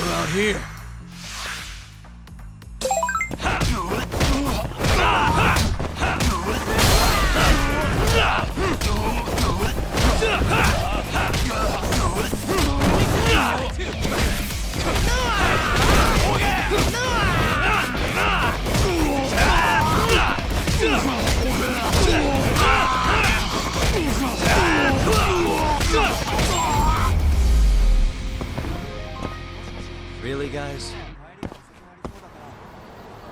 Around here. Really, guys?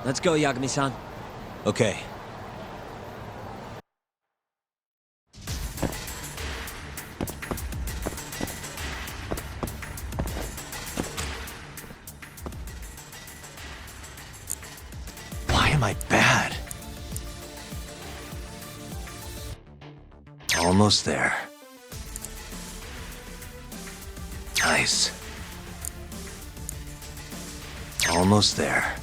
Let's go, Yagami-san. Okay. Why am I bad? Almost there. Nice. Almost there.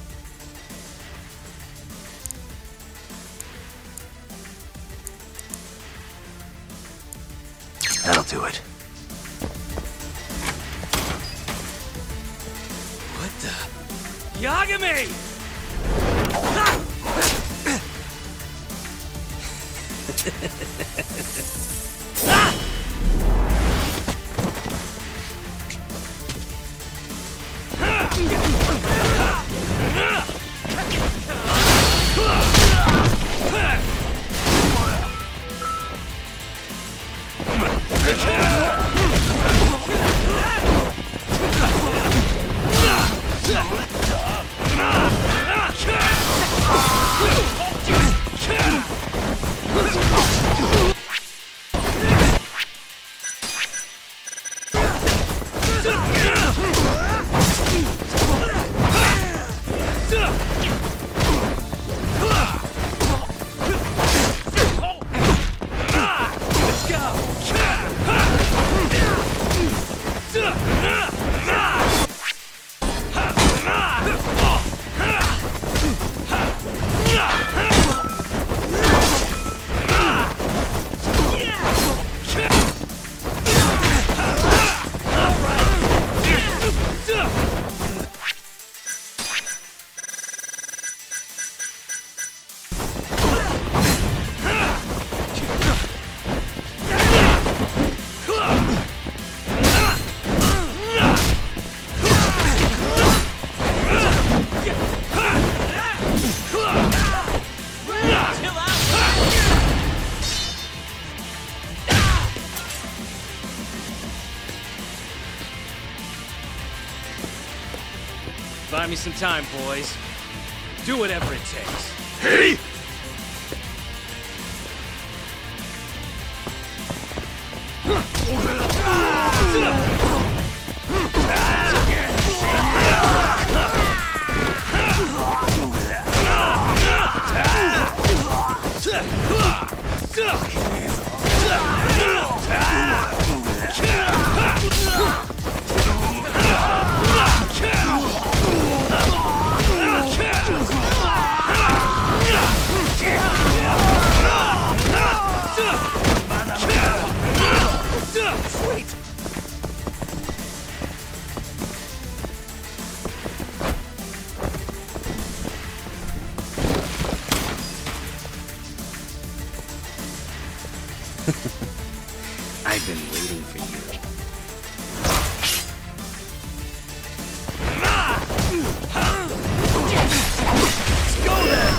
That'll do it. What the? Yagami! Buy me some time, boys. Do whatever it takes. Hey! I've been waiting for you. Go then!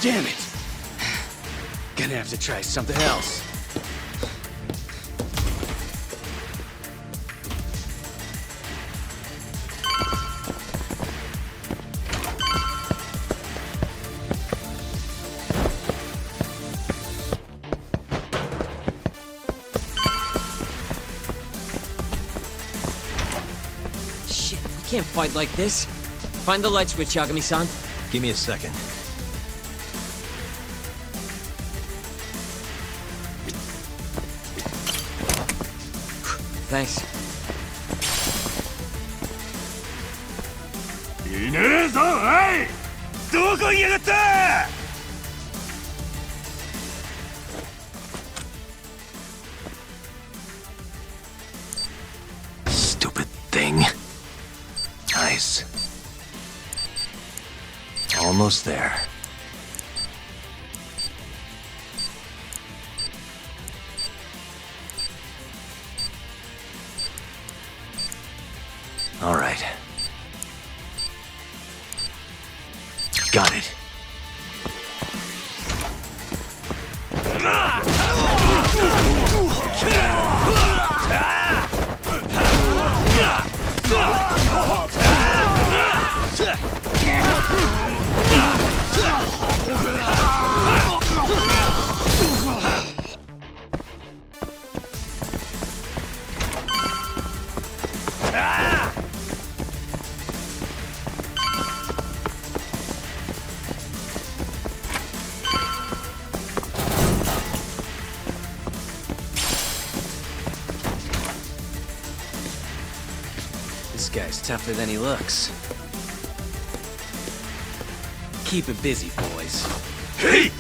Damn it! Gonna have to try something else. Shit, we can't fight like this. Find the light switch, Yagami-san. Give me a second. Thanks. いねえぞ、おい！どこにやがった！ Stupid thing. Nice. Almost there. All right. Got it. This guy's tougher than he looks. Keep it busy, boys. Hey!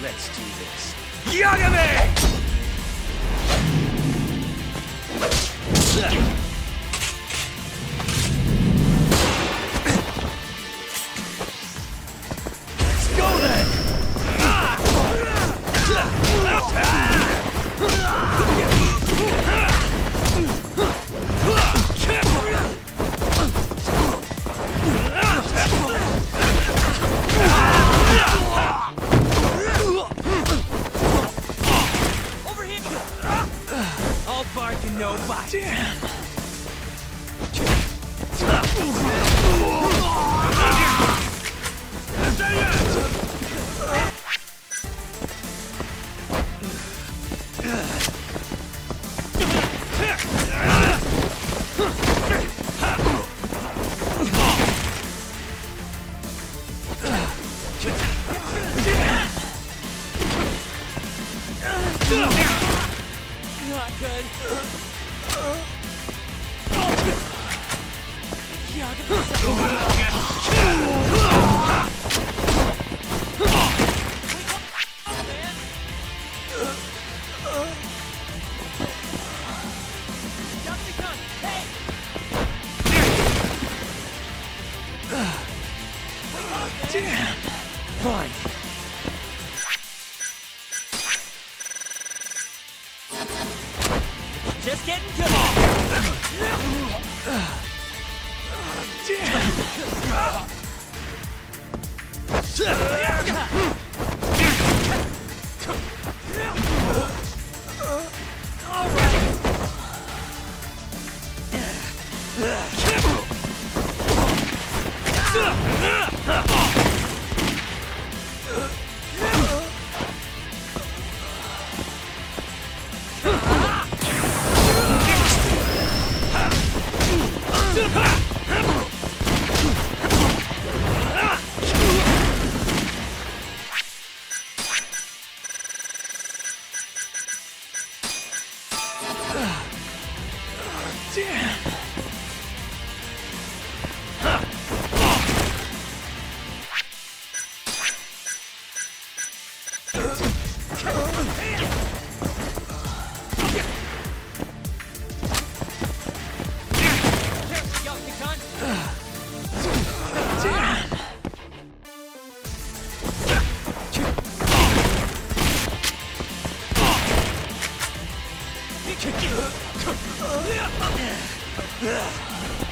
Let's do this. Yagami! Let's go then! All bark and no bite. Damn! Not good. Damn! Fine. Just getting good.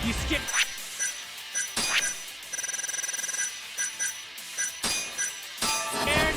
You skip. Scared?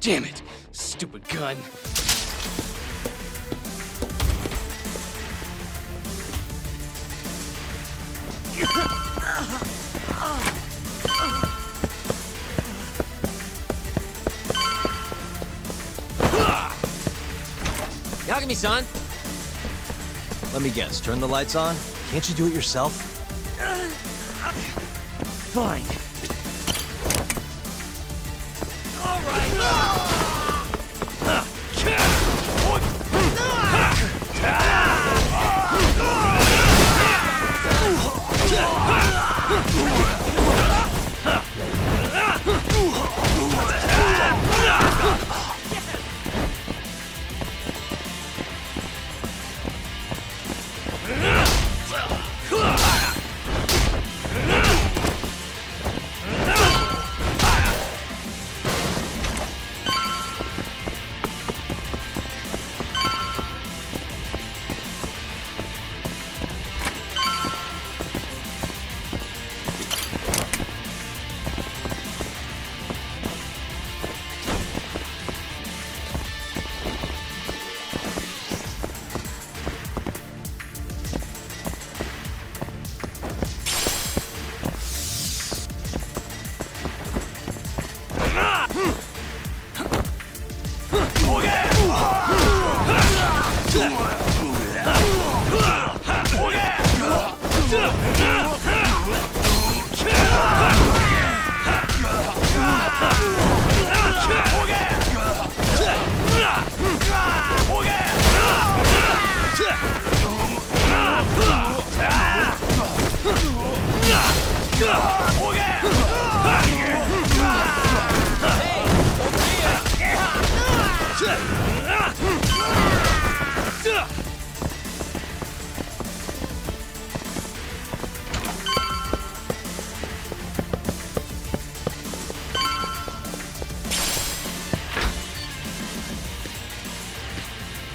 Damn it! Stupid gun. Yagami-san! Let me guess, turn the lights on? Can't you do it yourself? Fine.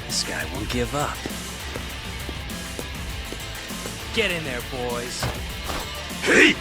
This guy won't give up. Get in there, boys. Hey!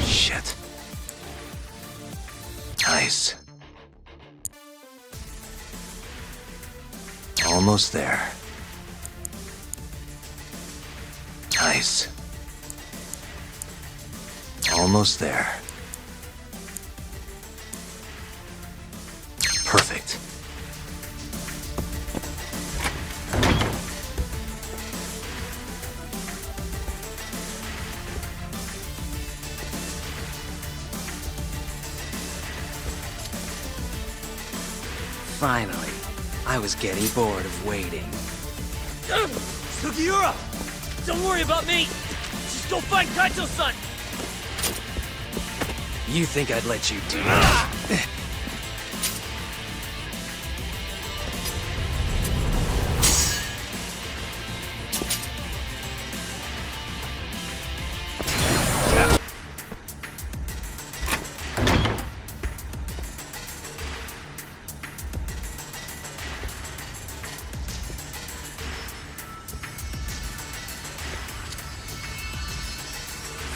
Shit. Nice. Almost there. Nice. Almost there. Perfect. Finally. I was getting bored of waiting. Sugiura! Don't worry about me! Just go find Kaito-san! You think I'd let you do that?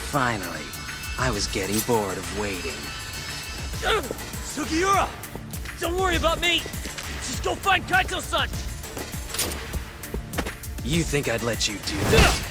Finally. I was getting bored of waiting. Sugiura! Don't worry about me! Just go find Kaito-san! You think I'd let you do that?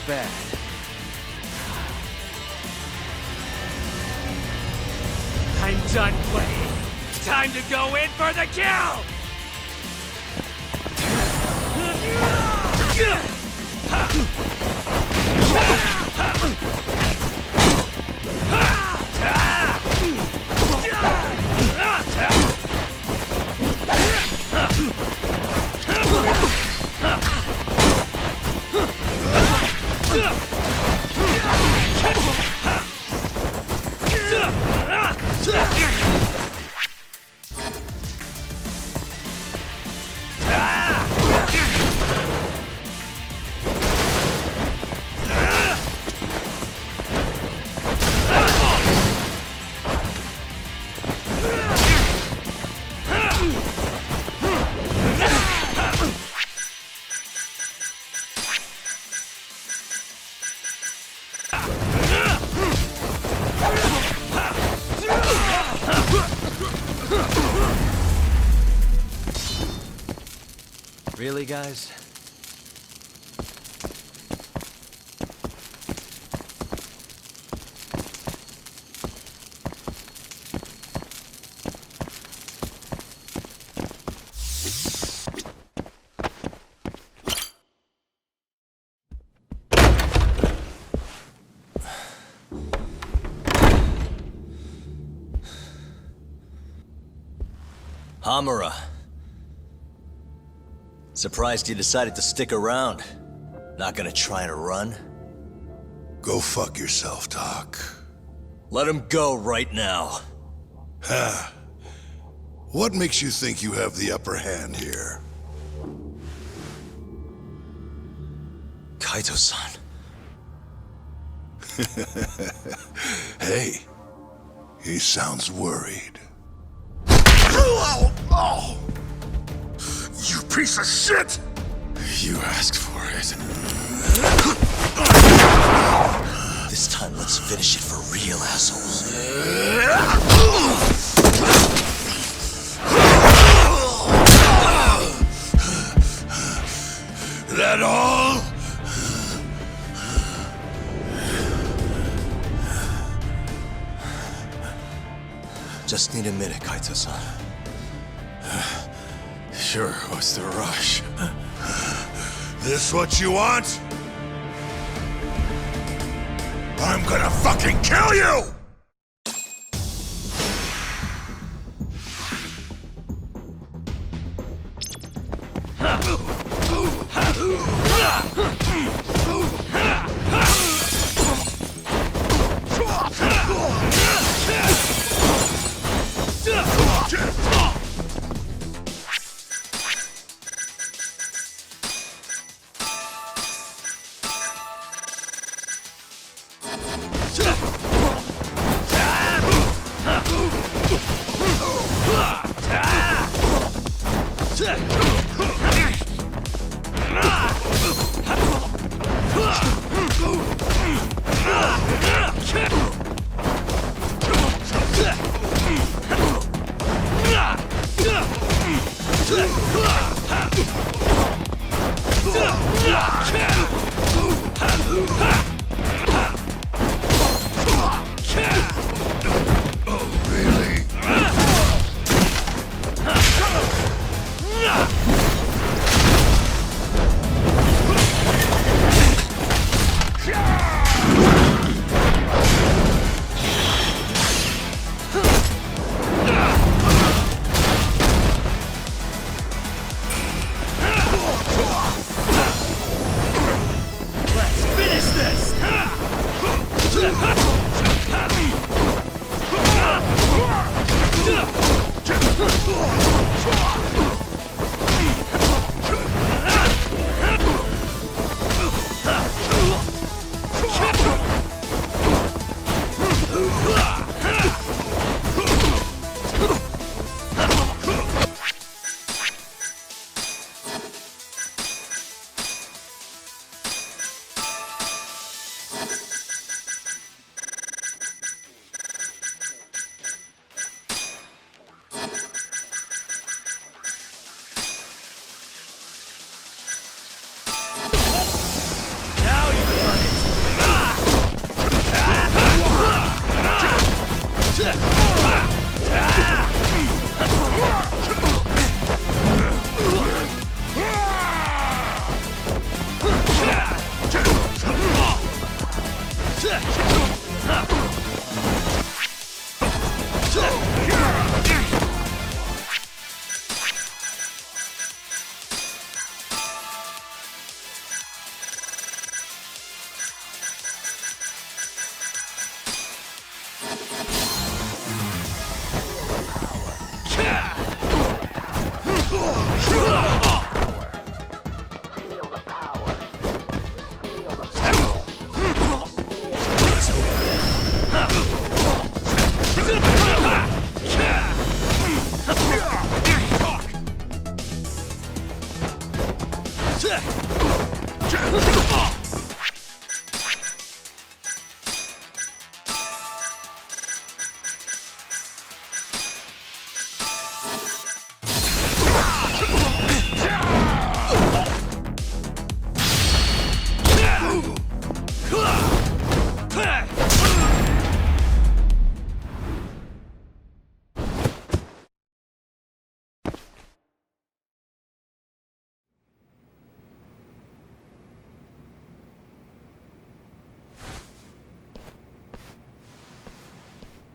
Bad. I'm done playing. Time to go in for the kill! Really, guys? Hamura. Surprised you decided to stick around. Not gonna try and run? Go fuck yourself, Doc. Let him go right now. Ha! What makes you think you have the upper hand here? Kaito-san. Hey, he sounds worried. Oh! You piece of shit! You asked for it. This time, let's finish it for real, assholes. That all? Just need a minute, Kaito-san. Sure, what's the rush? This what you want? I'm gonna fucking kill you!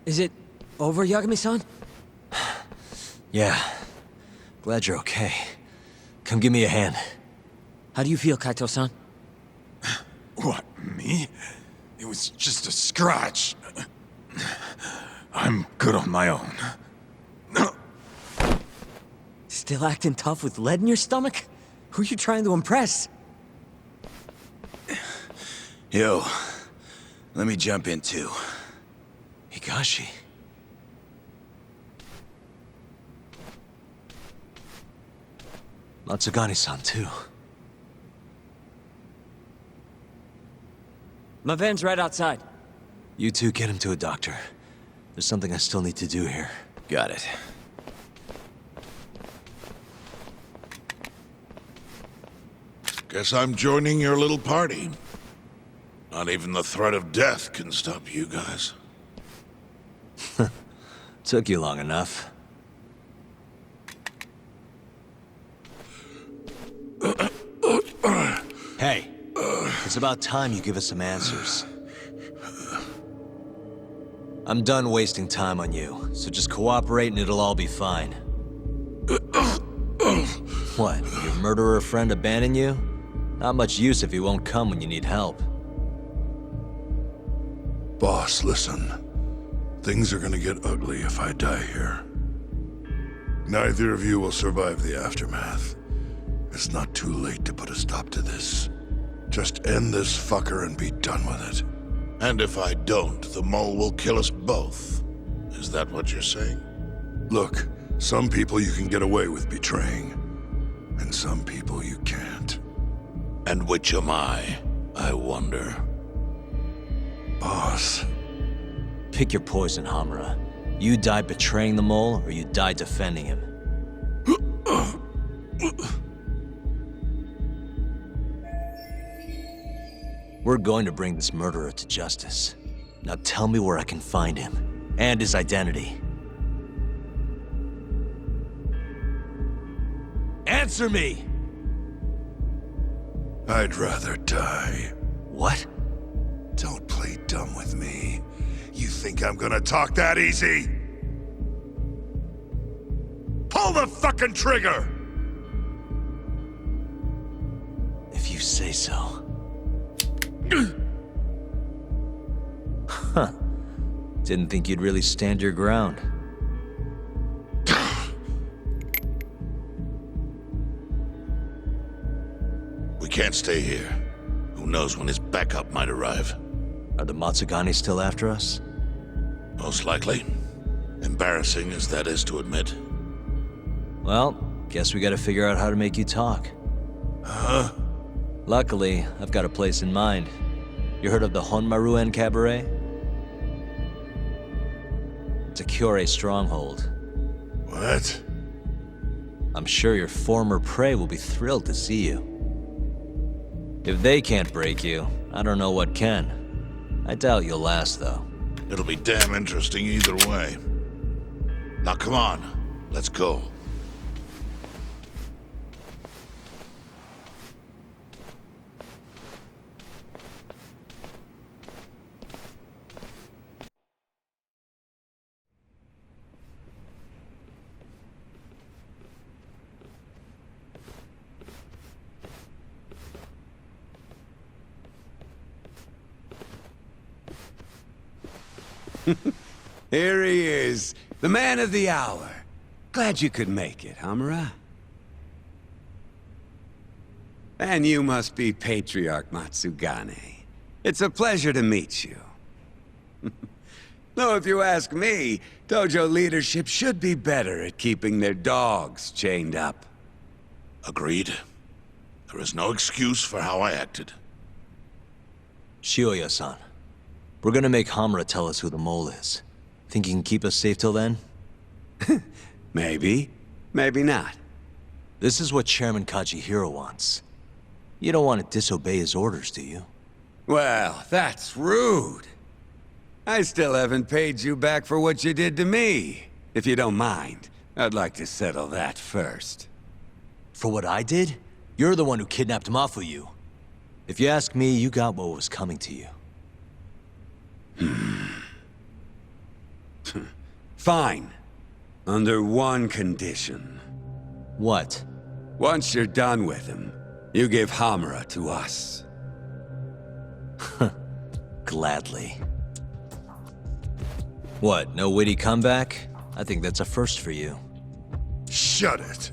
Is it over, Yagami-san? Yeah. Glad you're okay. Come give me a hand. How do you feel, Kaito-san? What, me? It was just a scratch. I'm good on my own. Still acting tough with lead in your stomach? Who are you trying to impress? Yo, let me jump in too. Higashi. Matsugani-san, too. My van's right outside. You two get him to a doctor. There's something I still need to do here. Got it. Guess I'm joining your little party. Not even the threat of death can stop you guys. Took you long enough. Hey, it's about time you give us some answers. I'm done wasting time on you, so just cooperate and it'll all be fine. What, your murderer friend abandon you? Not much use if he won't come when you need help. Boss, listen. Things are gonna get ugly if I die here. Neither of you will survive the aftermath. It's not too late to put a stop to this. Just end this fucker and be done with it. And if I don't, the mole will kill us both. Is that what you're saying? Look, some people you can get away with betraying, and some people you can't. And which am I wonder? Boss. Pick your poison, Hamura. You die betraying the mole, or you die defending him. We're going to bring this murderer to justice. Now tell me where I can find him, and his identity. Answer me! I'd rather die. What? Don't play dumb with me. You think I'm gonna talk that easy? Pull the fucking trigger! If you say so. Huh. Didn't think you'd really stand your ground. We can't stay here. Who knows when his backup might arrive? Are the Matsugani still after us? Most likely. Embarrassing as that is to admit. Well, guess we gotta figure out how to make you talk. Huh? Luckily, I've got a place in mind. You heard of the Honmaruen Cabaret? It's a Kyorei stronghold. What? I'm sure your former prey will be thrilled to see you. If they can't break you, I don't know what can. I doubt you'll last, though. It'll be damn interesting either way. Now come on, let's go. Here he is, the man of the hour. Glad you could make it, Hamura. And you must be Patriarch Matsugane. It's a pleasure to meet you. Though if you ask me, dojo leadership should be better at keeping their dogs chained up. Agreed. There is no excuse for how I acted. Shioya-san, we're gonna make Hamura tell us who the mole is. Think he can keep us safe till then? Maybe, maybe not. This is what Chairman Kajihiro wants. You don't want to disobey his orders, do you? Well, that's rude. I still haven't paid you back for what you did to me. If you don't mind, I'd like to settle that first. For what I did? You're the one who kidnapped Mafuyu. If you ask me, you got what was coming to you. Fine. Under one condition. What? Once you're done with him, you give Hamura to us. Gladly. What, no witty comeback? I think that's a first for you. Shut it.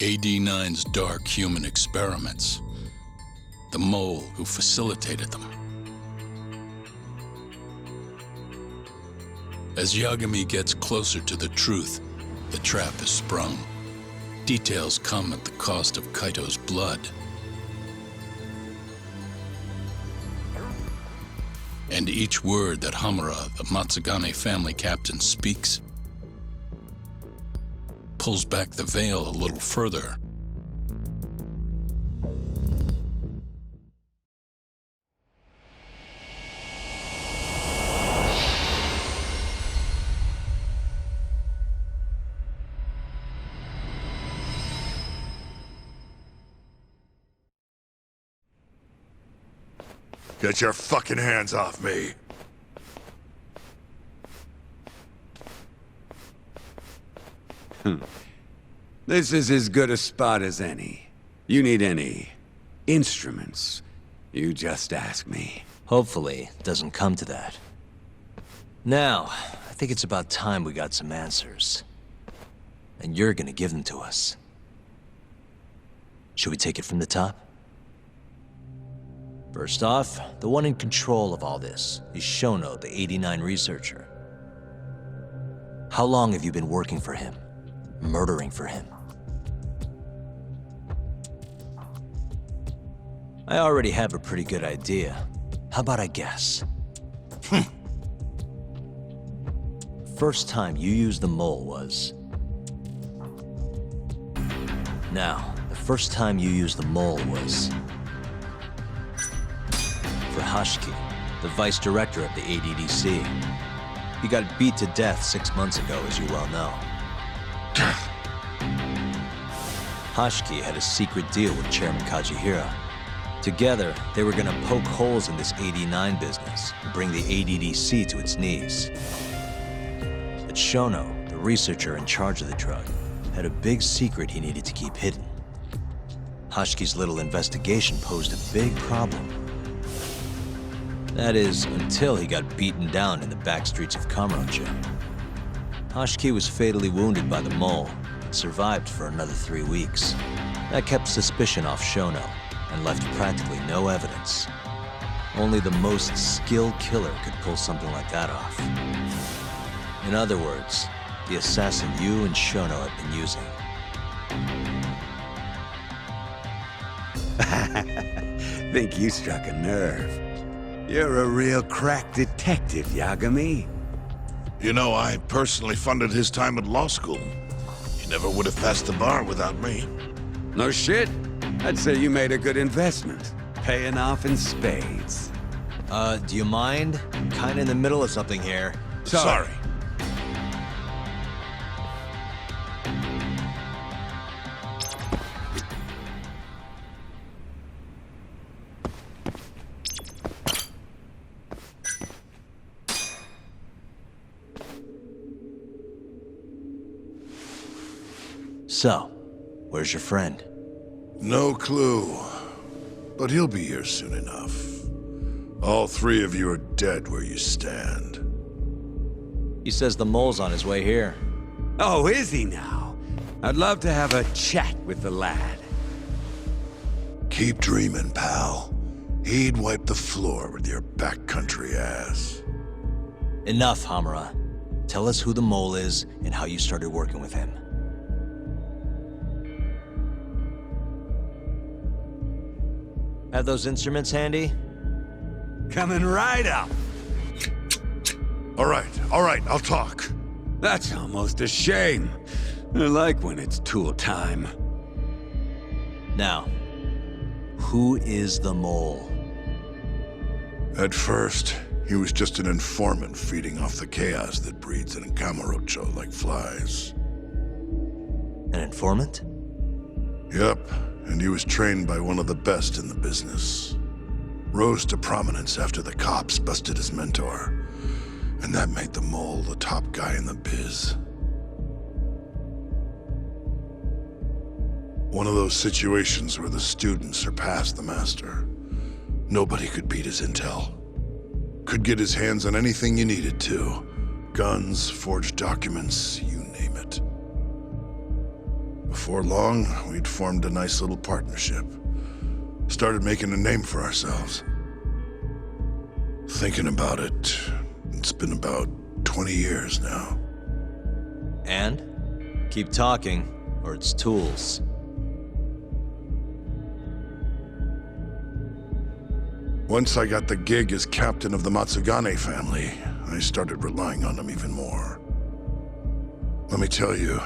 AD-9's dark human experiments. The mole who facilitated them. As Yagami gets closer to the truth, the trap is sprung. Details come at the cost of Kaito's blood. And each word that Hamura, the Matsugane family captain, speaks pulls back the veil a little further. Get your fucking hands off me. This is as good a spot as any. You need any instruments, you just ask me. Hopefully, it doesn't come to that. Now, I think it's about time we got some answers. And you're gonna give them to us. Should we take it from the top? First off, the one in control of all this is Shono, the 89 researcher. How long have you been working for him? Murdering for him? I already have a pretty good idea. How about I guess? First time you used the mole was... Now, the first time you used the mole was... for Hashki, the vice director of the ADDC. He got beat to death 6 months ago, as you well know. Hashki had a secret deal with Chairman Kajihira. Together, they were gonna poke holes in this 89 business and bring the ADDC to its knees. But Shono, the researcher in charge of the drug, had a big secret he needed to keep hidden. Hashki's little investigation posed a big problem. That is, until he got beaten down in the back streets of Kamurocho. Hashki was fatally wounded by the mole, and survived for another 3 weeks. That kept suspicion off Shono, and left practically no evidence. Only the most skilled killer could pull something like that off. In other words, the assassin you and Shono have been using. Think you struck a nerve. You're a real crack detective, Yagami. You know, I personally funded his time at law school. He never would have passed the bar without me. No shit. I'd say you made a good investment. Paying off in spades. Do you mind? I'm kinda in the middle of something here. Sorry. So, where's your friend? No clue. But he'll be here soon enough. All 3 of you are dead where you stand. He says the mole's on his way here. Oh, is he now? I'd love to have a chat with the lad. Keep dreaming, pal. He'd wipe the floor with your backcountry ass. Enough, Hamura. Tell us who the mole is and how you started working with him. Have those instruments handy? Coming right up. All right, I'll talk. That's almost a shame. I like when it's tool time. Now, who is the mole? At first, he was just an informant feeding off the chaos that breeds in Kamurocho like flies. An informant? Yep, and he was trained by one of the best in the business. Rose to prominence after the cops busted his mentor. And that made the mole the top guy in the biz. One of those situations where the student surpassed the master. Nobody could beat his intel. Could get his hands on anything you needed to. Guns, forged documents, you name it. Before long, we'd formed a nice little partnership. Started making a name for ourselves. Thinking about it, it's been about 20 years now. And? Keep talking, or it's tools. Once I got the gig as captain of the Matsugane family, I started relying on him even more. Let me tell you,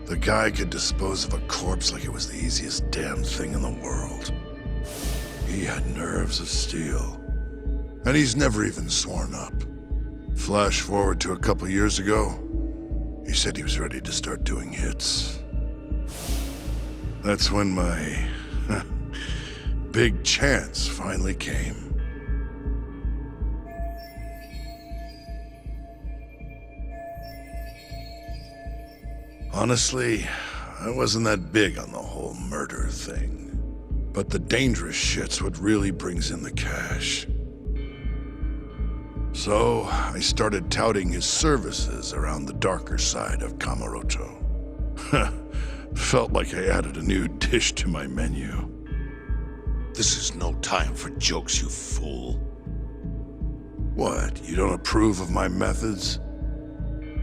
the guy could dispose of a corpse like it was the easiest damn thing in the world. He had nerves of steel. And he's never even sworn up. Flash forward to a couple years ago, he said he was ready to start doing hits. That's when my big chance finally came. Honestly, I wasn't that big on the whole murder thing. But the dangerous shit's what really brings in the cash. So, I started touting his services around the darker side of Kamurocho. Felt like I added a new dish to my menu. This is no time for jokes, you fool. What, you don't approve of my methods?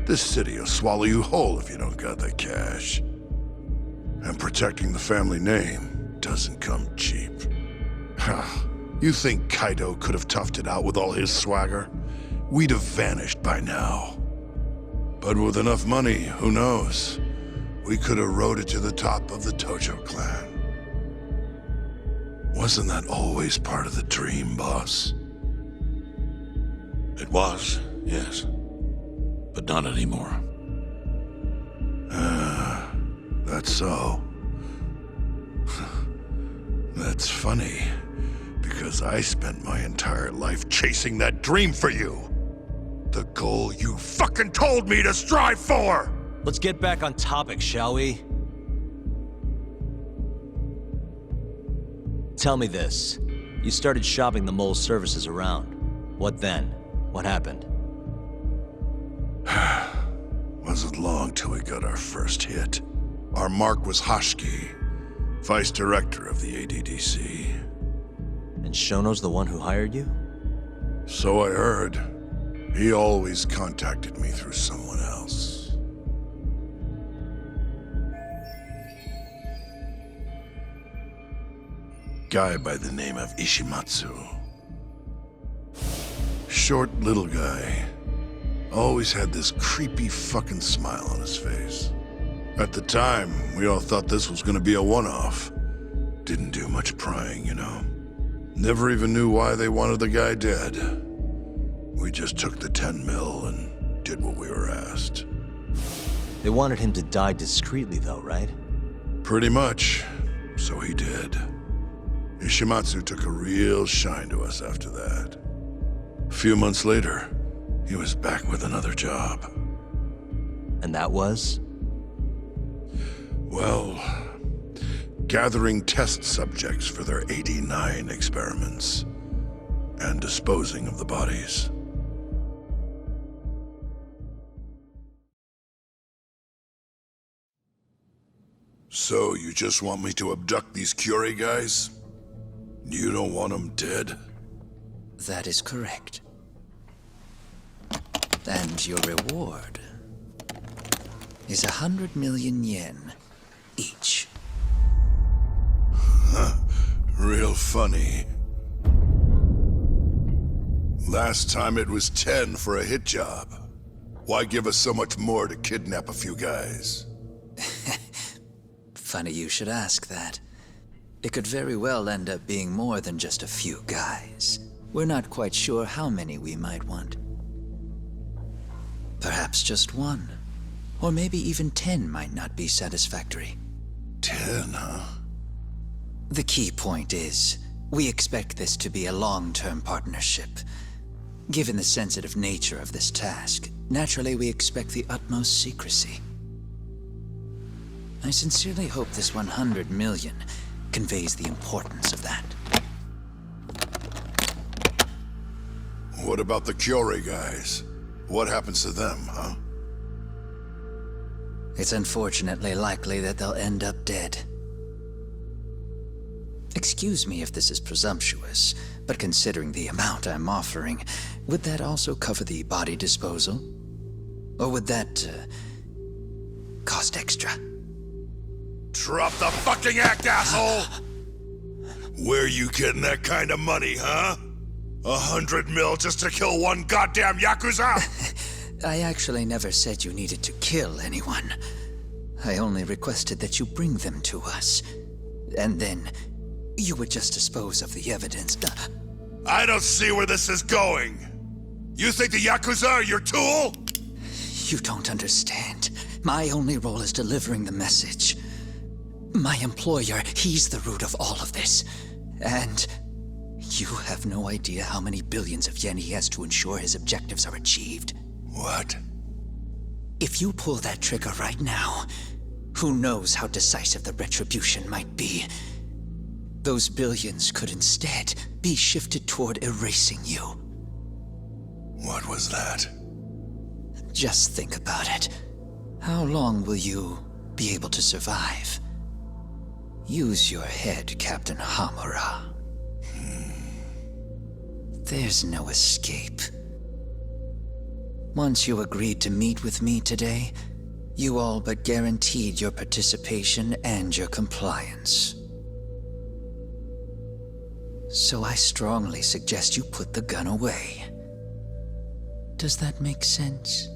This city will swallow you whole if you don't got the cash. And protecting the family name doesn't come cheap. You think Kaito could have toughed it out with all his swagger? We'd have vanished by now. But with enough money, who knows? We could have rode it to the top of the Tojo clan. Wasn't that always part of the dream, boss? It was, yes. But not anymore. That's so. That's funny, because I spent my entire life chasing that dream for you. The goal you fucking told me to strive for! Let's get back on topic, shall we? Tell me this. You started shopping the mole's services around. What then? What happened? Wasn't long till we got our first hit. Our mark was Hoshiki, vice director of the ADDC. And Shono's the one who hired you? So I heard. He always contacted me through someone else. Guy by the name of Ishimatsu. Short little guy. Always had this creepy fucking smile on his face. At the time, we all thought this was gonna be a one-off. Didn't do much prying, you know. Never even knew why they wanted the guy dead. We just took the 10 mil and did what we were asked. They wanted him to die discreetly though, right? Pretty much. So he did. Ishimatsu took a real shine to us after that. A few months later, he was back with another job. And that was? Well, gathering test subjects for their 89 experiments and disposing of the bodies. So, you just want me to abduct these Curie guys? You don't want them dead? That is correct. And your reward is 100 million yen each. Real funny. Last time it was 10 for a hit job. Why give us so much more to kidnap a few guys? Funny you should ask that. It could very well end up being more than just a few guys. We're not quite sure how many we might want. Perhaps just one. Or maybe even 10 might not be satisfactory. 10, huh? The key point is, we expect this to be a long-term partnership. Given the sensitive nature of this task, naturally we expect the utmost secrecy. I sincerely hope this 100 million conveys the importance of that. What about the Curie guys? What happens to them, huh? It's unfortunately likely that they'll end up dead. Excuse me if this is presumptuous, but considering the amount I'm offering, would that also cover the body disposal? Or would that, cost extra? Drop the fucking act, asshole! Where you getting that kind of money, huh? 100 mil just to kill one goddamn Yakuza? I actually never said you needed to kill anyone. I only requested that you bring them to us. And then, you would just dispose of the evidence. I don't see where this is going. You think the Yakuza are your tool? You don't understand. My only role is delivering the message. My employer, he's the root of all of this. And you have no idea how many billions of yen he has to ensure his objectives are achieved. What? If you pull that trigger right now, who knows how decisive the retribution might be. Those billions could instead be shifted toward erasing you. What was that? Just think about it. How long will you be able to survive? Use your head, Captain Hamura. There's no escape. Once you agreed to meet with me today, you all but guaranteed your participation and your compliance. So I strongly suggest you put the gun away. Does that make sense?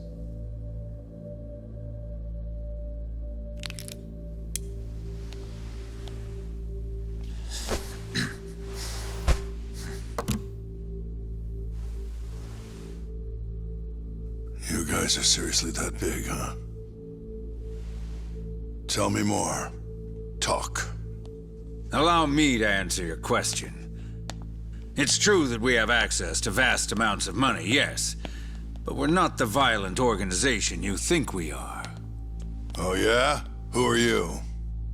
You guys are seriously that big, huh? Tell me more. Talk. Allow me to answer your question. It's true that we have access to vast amounts of money, yes. But we're not the violent organization you think we are. Oh yeah? Who are you?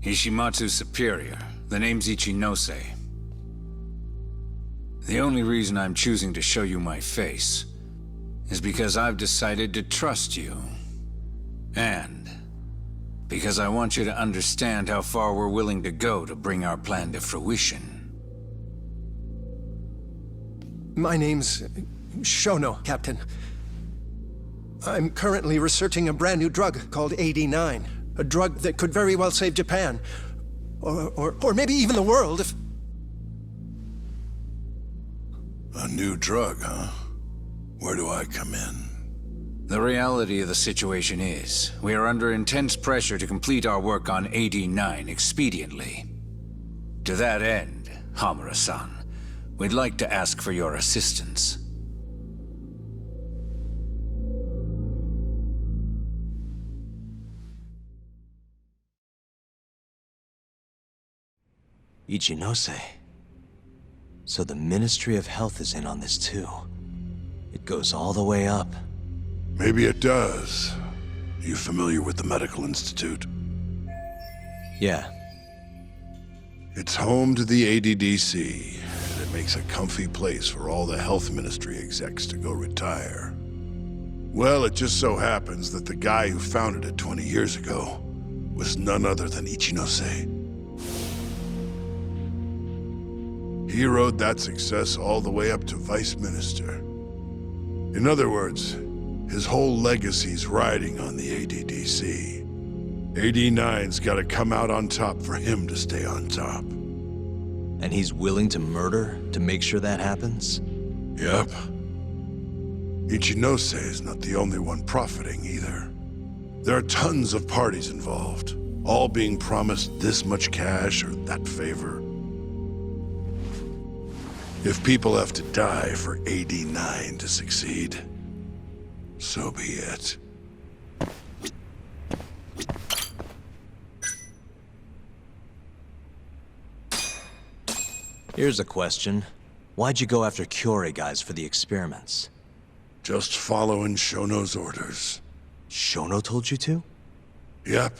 Ishimatsu's superior. The name's Ichinose. The only reason I'm choosing to show you my face is because I've decided to trust you. And because I want you to understand how far we're willing to go to bring our plan to fruition. My name's Shono, Captain. I'm currently researching a brand new drug called AD9. A drug that could very well save Japan. Or maybe even the world if... A new drug, huh? Where do I come in? The reality of the situation is, we are under intense pressure to complete our work on AD9 expediently. To that end, Hamura-san, we'd like to ask for your assistance. Ichinose. So the Ministry of Health is in on this too. It goes all the way up. Maybe it does. You familiar with the Medical Institute? Yeah. It's home to the ADDC, and it makes a comfy place for all the health ministry execs to go retire. Well, it just so happens that the guy who founded it 20 years ago was none other than Ichinose. He rode that success all the way up to Vice Minister. In other words, his whole legacy's riding on the ADDC. AD9's gotta come out on top for him to stay on top. And he's willing to murder to make sure that happens? Yep. Ichinose is not the only one profiting either. There are tons of parties involved, all being promised this much cash or that favor. If people have to die for AD9 to succeed, so be it. Here's a question. Why'd you go after Kyorei guys for the experiments? Just following Shono's orders. Shono told you to? Yep.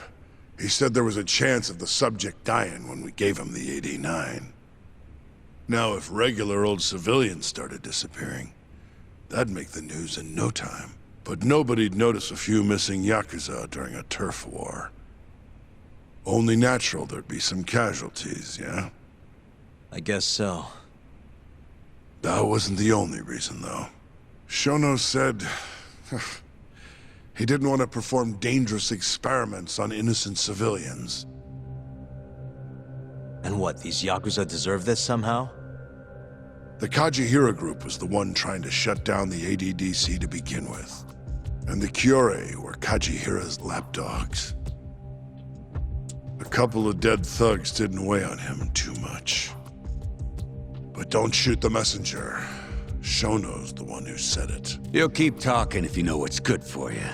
He said there was a chance of the subject dying when we gave him the AD9. Now, if regular old civilians started disappearing, that'd make the news in no time. But nobody'd notice a few missing Yakuza during a turf war. Only natural there'd be some casualties, yeah? I guess so. That wasn't the only reason, though. Shono said... he didn't want to perform dangerous experiments on innocent civilians. And what, these Yakuza deserve this somehow? The Kajihira group was the one trying to shut down the ADDC to begin with. And the Kyorei were Kajihira's lapdogs. A couple of dead thugs didn't weigh on him too much. But don't shoot the messenger. Shono's the one who said it. You'll keep talking if you know what's good for you.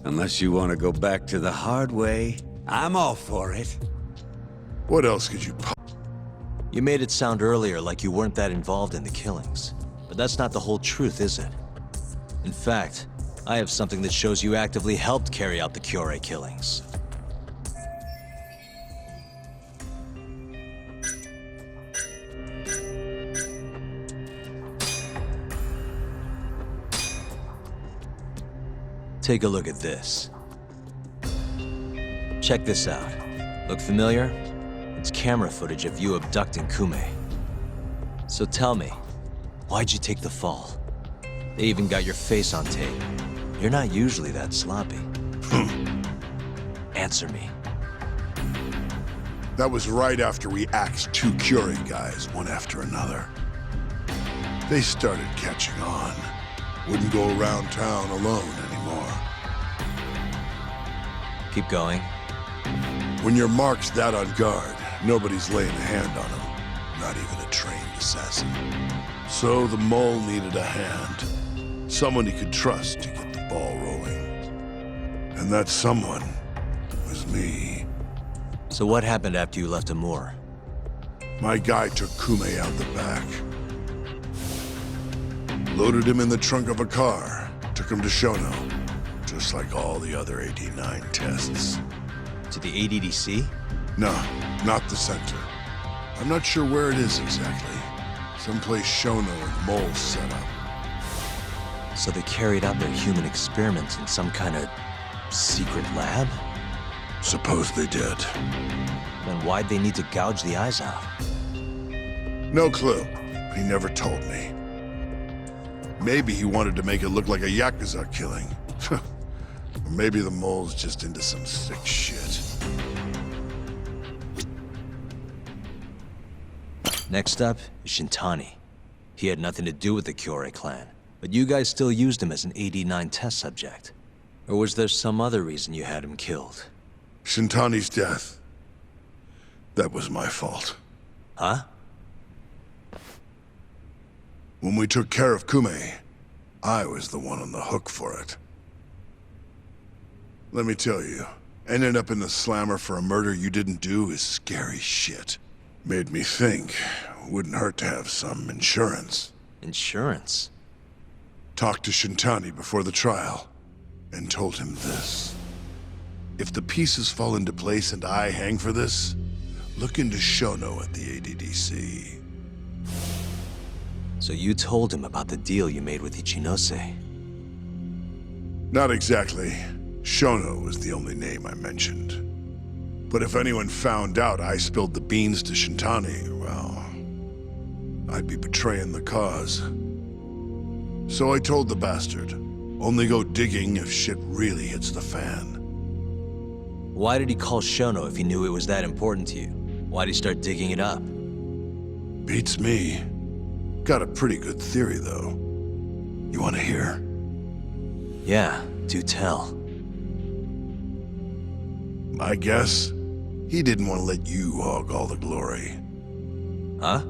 Unless you want to go back to the hard way, I'm all for it. What else could you You made it sound earlier like you weren't that involved in the killings. But that's not the whole truth, is it? In fact, I have something that shows you actively helped carry out the Kyorei killings. Take a look at this. Check this out. Look familiar? It's camera footage of you abducting Kume. So tell me, why'd you take the fall? They even got your face on tape. You're not usually that sloppy. Answer me. That was right after we axed 2 Curie guys, one after another. They started catching on. Wouldn't go around town alone anymore. Keep going. When your mark's that on guard, nobody's laying a hand on him. Not even a trained assassin. So the mole needed a hand. Someone he could trust to get the ball rolling. And that someone was me. So what happened after you left Amur? My guy took Kume out the back. Loaded him in the trunk of a car. Took him to Shono. Just like all the other 89 tests. To the ADDC? No, not the center. I'm not sure where it is exactly. Someplace Shono and Mole set up. So they carried out their human experiments in some kind of secret lab? Suppose they did. Then why'd they need to gouge the eyes out? No clue. He never told me. Maybe he wanted to make it look like a Yakuza killing. Or maybe the mole's just into some sick shit. Next up is Shintani. He had nothing to do with the Kyorei clan, but you guys still used him as an 89 test subject. Or was there some other reason you had him killed? Shintani's death. That was my fault. Huh? When we took care of Kume, I was the one on the hook for it. Let me tell you, ending up in the slammer for a murder you didn't do is scary shit. Made me think, wouldn't hurt to have some insurance. Insurance? Talked to Shintani before the trial, and told him this. If the pieces fall into place and I hang for this, look into Shono at the ADDC. So you told him about the deal you made with Ichinose? Not exactly. Shono was the only name I mentioned. But if anyone found out I spilled the beans to Shintani, well, I'd be betraying the cause. So I told the bastard, only go digging if shit really hits the fan. Why did he call Shono if he knew it was that important to you? Why'd he start digging it up? Beats me. Got a pretty good theory, though. You want to hear? Yeah, do tell. I guess he didn't want to let you hog all the glory. Huh?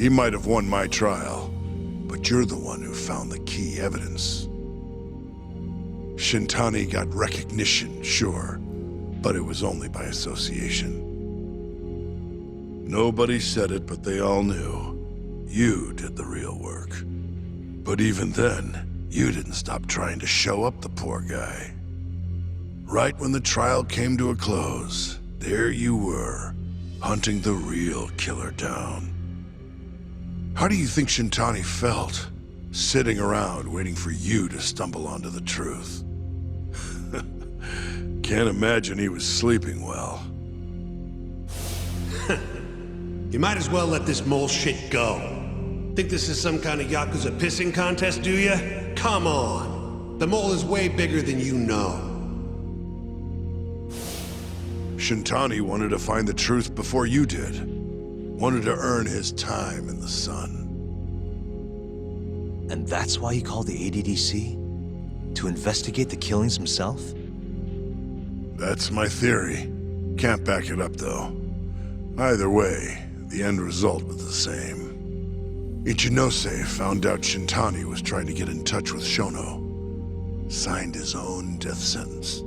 He might have won my trial, but you're the one who found the key evidence. Shintani got recognition, sure, but it was only by association. Nobody said it, but they all knew. You did the real work. But even then, you didn't stop trying to show up the poor guy. Right when the trial came to a close, there you were, hunting the real killer down. How do you think Shintani felt, sitting around waiting for you to stumble onto the truth? Can't imagine he was sleeping well. You might as well let this mole shit go. Think this is some kind of Yakuza pissing contest, do ya? Come on. The mole is way bigger than you know. Shintani wanted to find the truth before you did. Wanted to earn his time in the sun. And that's why he called the ADDC? To investigate the killings himself? That's my theory. Can't back it up, though. Either way, the end result was the same. Ichinose found out Shintani was trying to get in touch with Shono. Signed his own death sentence.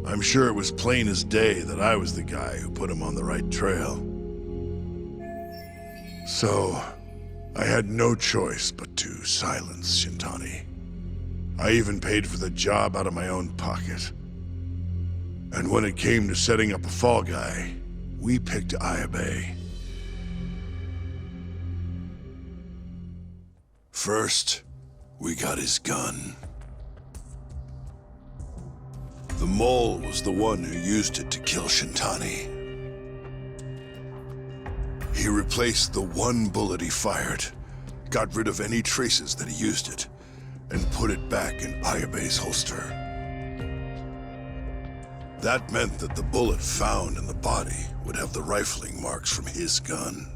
I'm sure it was plain as day that I was the guy who put him on the right trail. So, I had no choice but to silence Shintani. I even paid for the job out of my own pocket. And when it came to setting up a fall guy, we picked Ayabe. First, we got his gun. The mole was the one who used it to kill Shintani. He replaced the one bullet he fired, got rid of any traces that he used it, and put it back in Ayabe's holster. That meant that the bullet found in the body would have the rifling marks from his gun.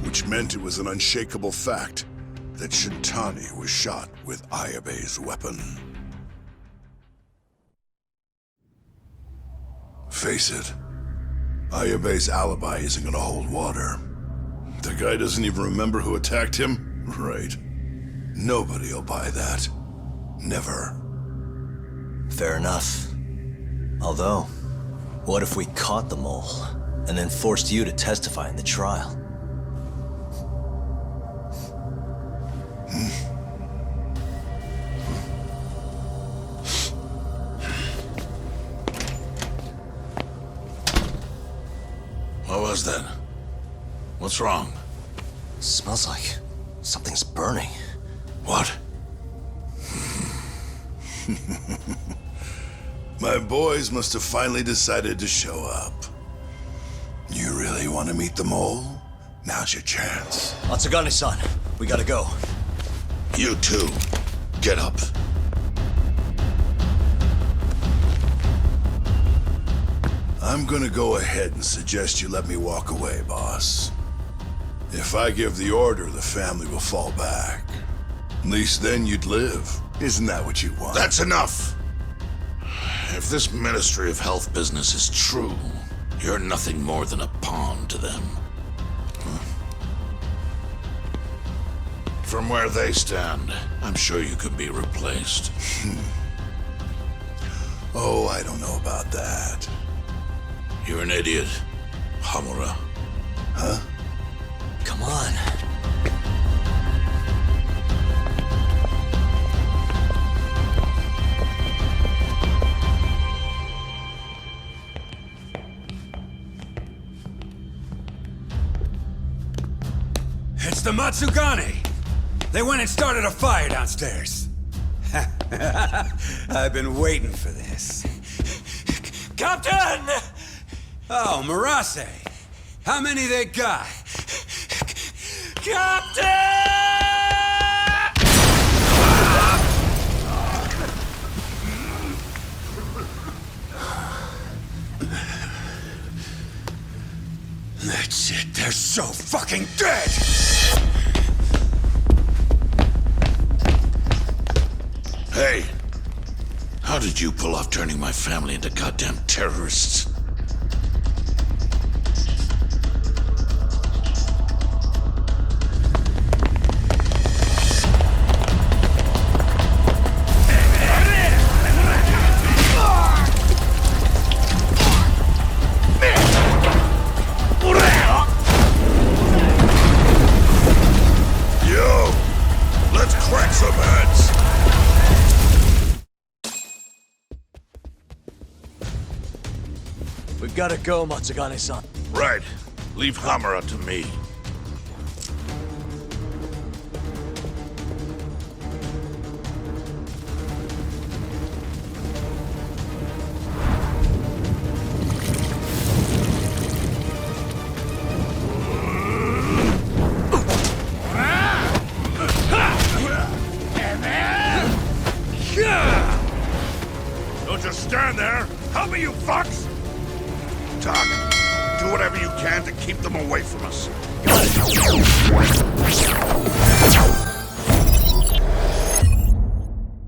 Which meant it was an unshakable fact that Shintani was shot with Ayabe's weapon. Face it, Ayabe's alibi isn't gonna hold water. The guy doesn't even remember who attacked him? Right. Nobody'll buy that. Never. Fair enough. Although, what if we caught the mole, and then forced you to testify in the trial? What was that? What's wrong? Smells like something's burning. What? My boys must have finally decided to show up. You really want to meet the mole? Now's your chance. Matsugane-san, we gotta go. You too. Get up. I'm gonna go ahead and suggest you let me walk away, boss. If I give the order, the family will fall back. At least then you'd live. Isn't that what you want? That's enough! If this Ministry of Health business is true, you're nothing more than a pawn to them. From where they stand, I'm sure you can be replaced. Oh, I don't know about that. You're an idiot, Hamura. Huh? Come on. It's the Matsugane! They went and started a fire downstairs. I've been waiting for this. Captain! Oh, Marase! How many they got? Captain! That's it, they're so fucking dead! Hey! How did you pull off turning my family into goddamn terrorists? Yo! Let's crack some heads! We've gotta go, Matsugane-san. Right. Leave Hamura to me. Don't just stand there! Help me, you fucks! Talk. Do whatever you can to keep them away from us. Got it.